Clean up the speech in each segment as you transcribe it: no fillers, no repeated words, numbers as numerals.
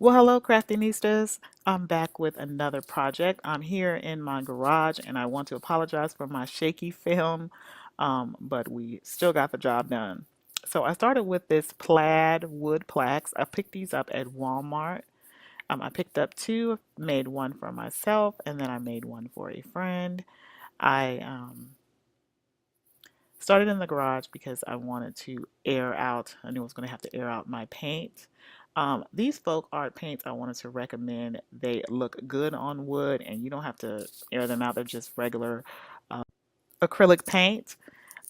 Well, hello, Craftinistas. I'm back with another project. I'm here in my garage and I want to apologize for my shaky film, but we still got the job done. So I started with this plaid wood plaques. I picked these up at Walmart. I picked up two, made one for myself, and then I made one for a friend. I started in the garage because I wanted to air out. I knew I was going to have to air out my paint. These folk art paints I wanted to recommend. They look good on wood and you don't have to air them out. They're just regular acrylic paint.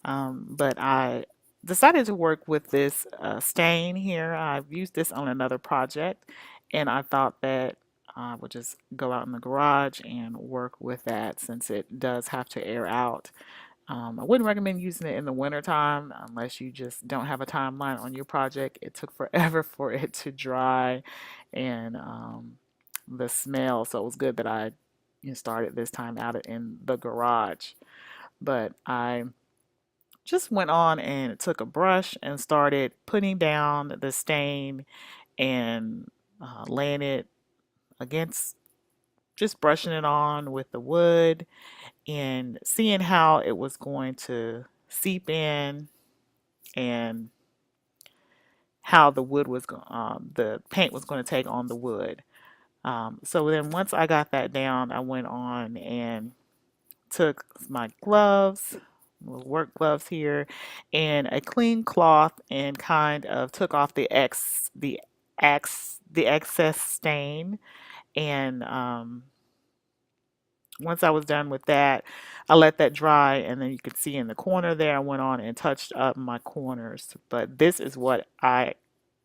But I decided to work with this stain here. I've used this on another project and I thought that I would just go out in the garage and work with that since it does have to air out. I wouldn't recommend using it in the wintertime unless you just don't have a timeline on your project. It took forever for it to dry and the smell. So it was good that I started this time out in the garage. But I just went on and took a brush and started putting down the stain and laying it against, just brushing it on with the wood and seeing how it was going to seep in and how the wood was the paint was going to take on the wood. So then once I got that down, I went on and took my gloves, work gloves here, and a clean cloth and kind of took off the excess stain and once I was done with that, I let that dry, and then you could see in the corner there, I went on and touched up my corners. But this is what I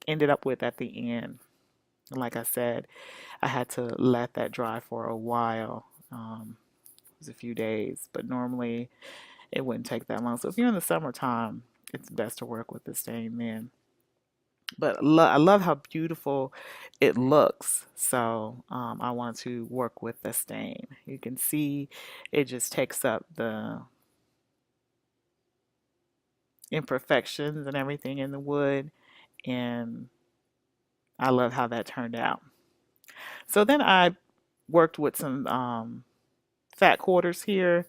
ended up with at the end. Like I said, I had to let that dry for a while. It was a few days, but normally it wouldn't take that long. So if you're in the summertime, it's best to work with the stain then. But I love how beautiful it looks. So I want to work with the stain. You can see it just takes up the imperfections and everything in the wood. And I love how that turned out. So then I worked with some fat quarters here.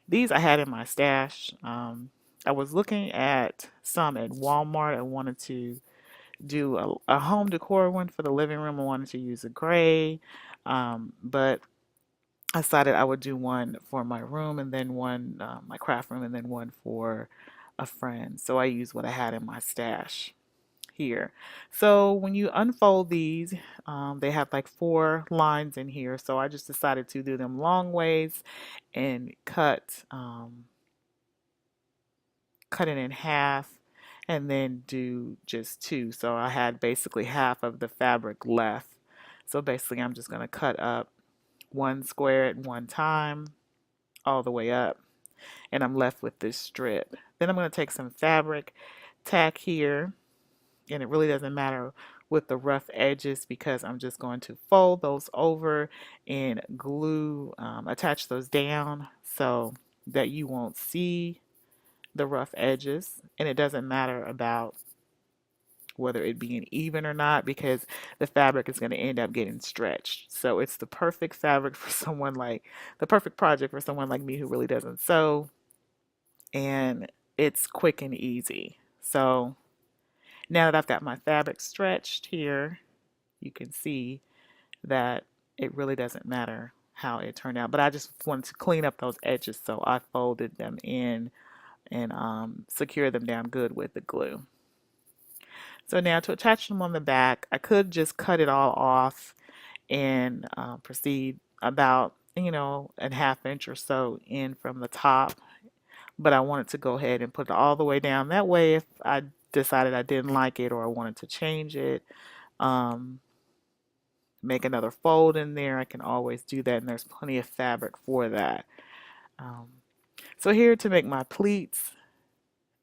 These I had in my stash. I was looking at some at Walmart. I wanted to do a home decor one for the living room. I wanted to use a gray, but I decided I would do one for my room and then one, my craft room, and then one for a friend. So I used what I had in my stash here. So when you unfold these, they have like four lines in here. So I just decided to do them long ways and cut it in half and then do just two. So I had basically half of the fabric left. So basically I'm just going to cut up one square at one time all the way up and I'm left with this strip. Then I'm going to take some fabric tack here, and it really doesn't matter with the rough edges because I'm just going to fold those over and glue, attach those down so that you won't see the rough edges, and it doesn't matter about whether it being even or not because the fabric is going to end up getting stretched. So it's the perfect fabric for someone like the perfect project for someone like me who really doesn't sew, and it's quick and easy. So now that I've got my fabric stretched here, you can see that it really doesn't matter how it turned out, but I just wanted to clean up those edges, so I folded them in and secure them down good with the glue. So now to attach them on the back, I could just cut it all off and proceed about, a half inch or so in from the top. But I wanted to go ahead and put it all the way down. That way, if I decided I didn't like it or I wanted to change it, um, make another fold in there, I can always do that. And there's plenty of fabric for that. Um, so here to make my pleats,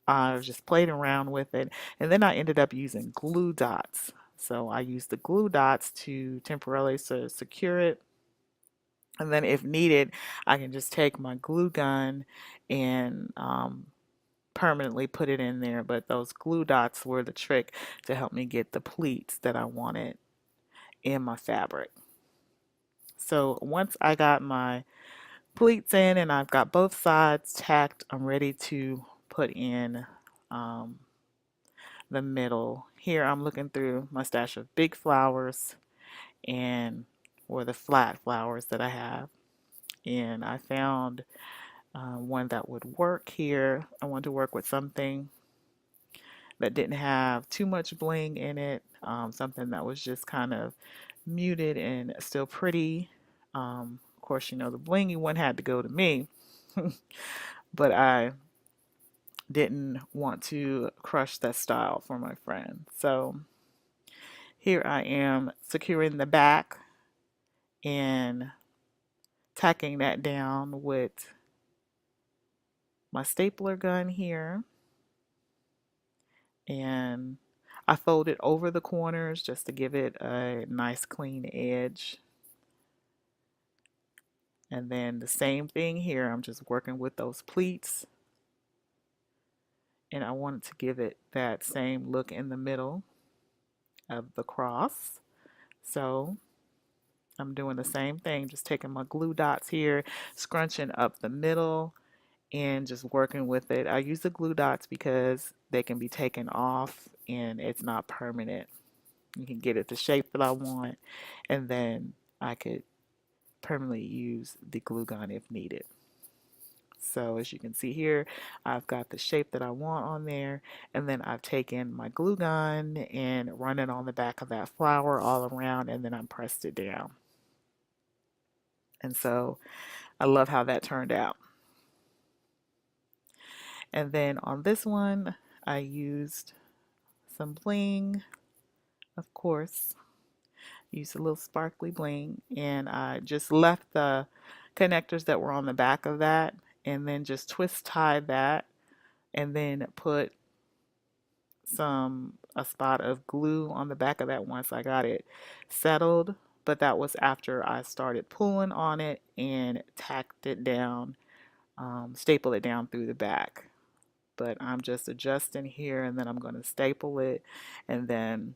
I was just playing around with it, and then I ended up using glue dots. So I used the glue dots to temporarily secure it, and then if needed, I can just take my glue gun and permanently put it in there. But those glue dots were the trick to help me get the pleats that I wanted. in my fabric. So once I got my pleats in and I've got both sides tacked, I'm ready to put in um, the middle. Here I'm looking through my stash of big flowers and or the flat flowers that I have, and I found one that would work here. I wanted to work with something that didn't have too much bling in it, something that was just kind of muted and still pretty. Of course, you know, the blingy one had to go to me, but I didn't want to crush that style for my friend. So here I am securing the back and tacking that down with my stapler gun here. And I fold it over the corners just to give it a nice clean edge. And then the same thing here, I'm just working with those pleats. And I wanted to give it that same look in the middle of the cross. So I'm doing the same thing, just taking my glue dots here, scrunching up the middle and just working with it. I use the glue dots because they can be taken off and it's not permanent. You can get it the shape that I want, and then I could permanently use the glue gun if needed. So as you can see here, I've got the shape that I want on there, and then I've taken my glue gun and run it on the back of that flower all around, and then I pressed it down. And so I love how that turned out. And then on this one, I used some bling, of course. Used a little sparkly bling, and I just left the connectors that were on the back of that, and then just twist tied that, and then put a spot of glue on the back of that once I got it settled. But that was after I started pulling on it and tacked it down, stapled it down through the back. But I'm just adjusting here, and then I'm going to staple it, and then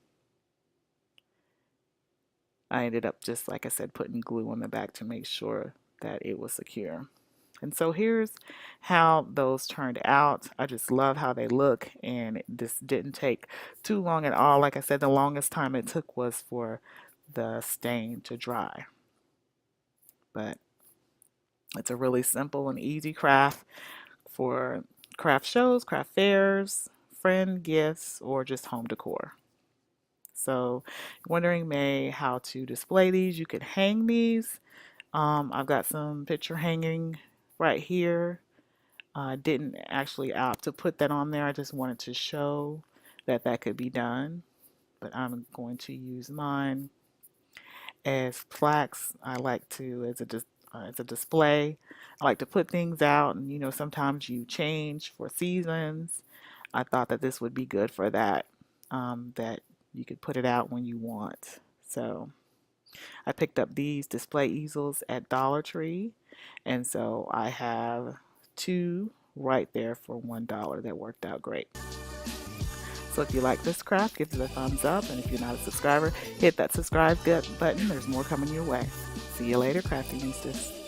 I ended up, just like I said, putting glue on the back to make sure that it was secure. And so here's how those turned out. I just love how they look, and this didn't take too long at all. Like I said, the longest time it took was for the stain to dry. But it's a really simple and easy craft for craft shows, craft fairs, friend gifts, or just home decor. So wondering how to display these, you could hang these. I've got some picture hanging right here. I didn't actually opt to put that on there. I just wanted to show that that could be done. But I'm going to use mine as plaques. I like to, as a display. I like to put things out, and you know, sometimes you change for seasons. I thought that this would be good for that, that you could put it out when you want. So I picked up these display easels at Dollar Tree, and so I have two right there for $1. That worked out great. So if you like this craft, give it a thumbs up, and if you're not a subscriber, hit that subscribe button. There's more coming your way. See you later, Crafty Nieces.